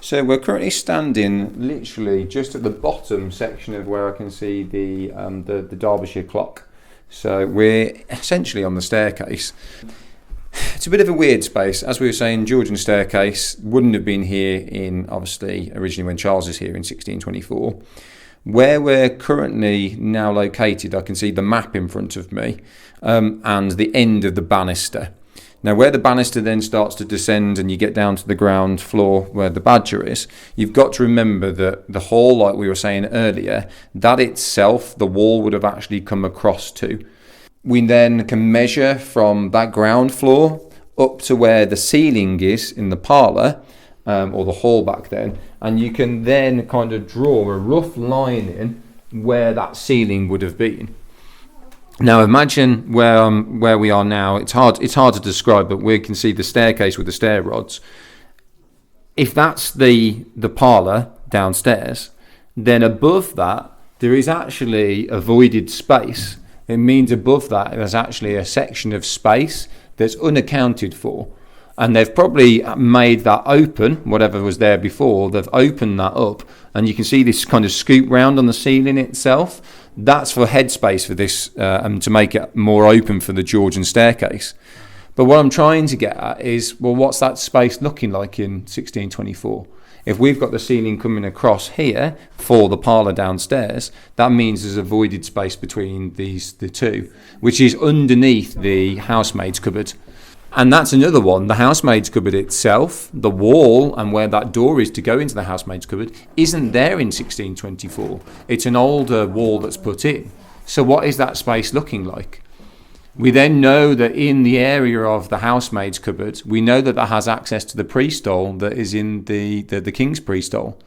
So we're currently standing literally just at the bottom section of where I can see the Derbyshire clock. So we're essentially on the staircase. It's a bit of a weird space. As we were saying, Georgian staircase wouldn't have been here in, obviously, originally when Charles is here in 1624. Where we're currently now located, I can see the map in front of me and the end of the banister. Now, where the banister then starts to descend and you get down to the ground floor where the badger is, you've got to remember that the hall, like we were saying earlier, that itself, the wall would have actually come across to. We then can measure from that ground floor up to where the ceiling is in the parlour, or the hall back then, and you can then kind of draw a rough line in where that ceiling would have been. Now imagine where we are now. It's hard to describe, but we can see the staircase with the stair rods. If that's the parlour downstairs, then above that there is actually a voided space. It means above that there's actually a section of space that's unaccounted for. And they've probably made that open, whatever was there before, they've opened that up. And you can see this kind of scoop round on the ceiling itself. That's for headspace for this, and to make it more open for the Georgian staircase. But what I'm trying to get at is, well, what's that space looking like in 1624? If we've got the ceiling coming across here for the parlour downstairs, that means there's a voided space between the two, which is underneath the housemaid's cupboard. And that's another one. The housemaid's cupboard itself, the wall and where that door is to go into the housemaid's cupboard, isn't there in 1624. It's an older wall that's put in. So what is that space looking like? We then know that in the area of the housemaid's cupboard, we know that that has access to the priest-hole that is in the king's priest-hole.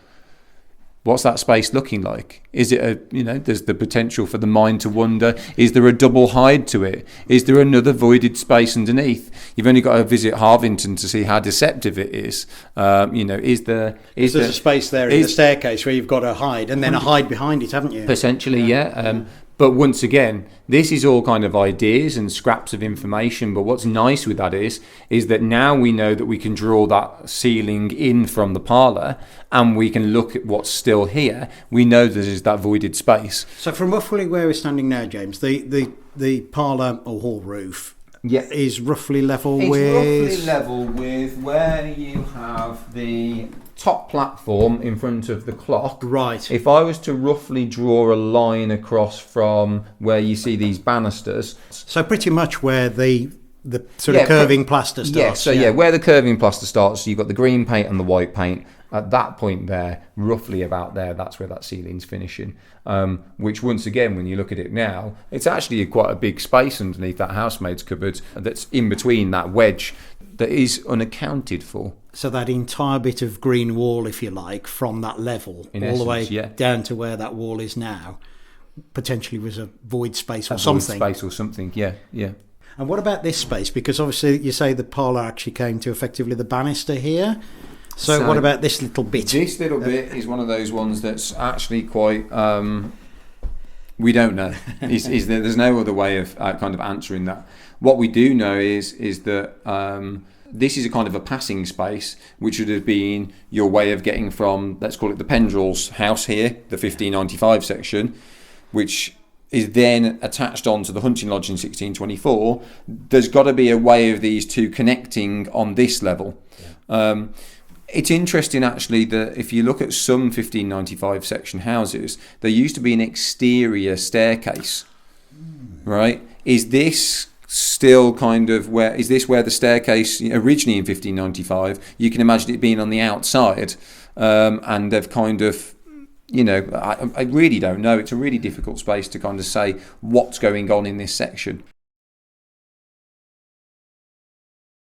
What's that space looking like? Is it there's the potential for the mind to wonder, is there a double hide to it? Is there another voided space underneath? You've only got to visit Harvington to see how deceptive it is. Is there a space there in the staircase where you've got to hide and then a hide behind it, haven't you? Potentially, yeah. But once again, this is all kind of ideas and scraps of information. But what's nice with that is that now we know that we can draw that ceiling in from the parlour and we can look at what's still here. We know there's that voided space. So from roughly where we're standing now, James, the parlour or hall roof is roughly level with where you have the top platform in front of the clock. Right. If I was to roughly draw a line across from where you see these banisters. So pretty much where the sort of curving plaster starts. Where the curving plaster starts, you've got the green paint and the white paint. At that point there, roughly about there, that's where that ceiling's finishing. Which once again, when you look at it now, it's actually quite a big space underneath that housemaid's cupboard that's in between that wedge that is unaccounted for. So that entire bit of green wall, if you like, from that level the way down to where that wall is now, potentially was a void space or something. Void space or something, yeah. And what about this space? Because obviously you say the parlour actually came to effectively the banister here. So what about this little bit? This little bit is one of those ones that's actually quite... we don't know. There's no other way of kind of answering that. What we do know is that this is a kind of a passing space, which would have been your way of getting from, let's call it the Pendrell's house here, the 1595 section, which is then attached onto the hunting lodge in 1624. There's got to be a way of these two connecting on this level. Yeah. It's interesting actually that if you look at some 1595 section houses, there used to be an exterior staircase, right? Is this still kind of where the staircase originally in 1595? You can imagine it being on the outside, and they've kind of, I really don't know. It's a really difficult space to kind of say what's going on in this section.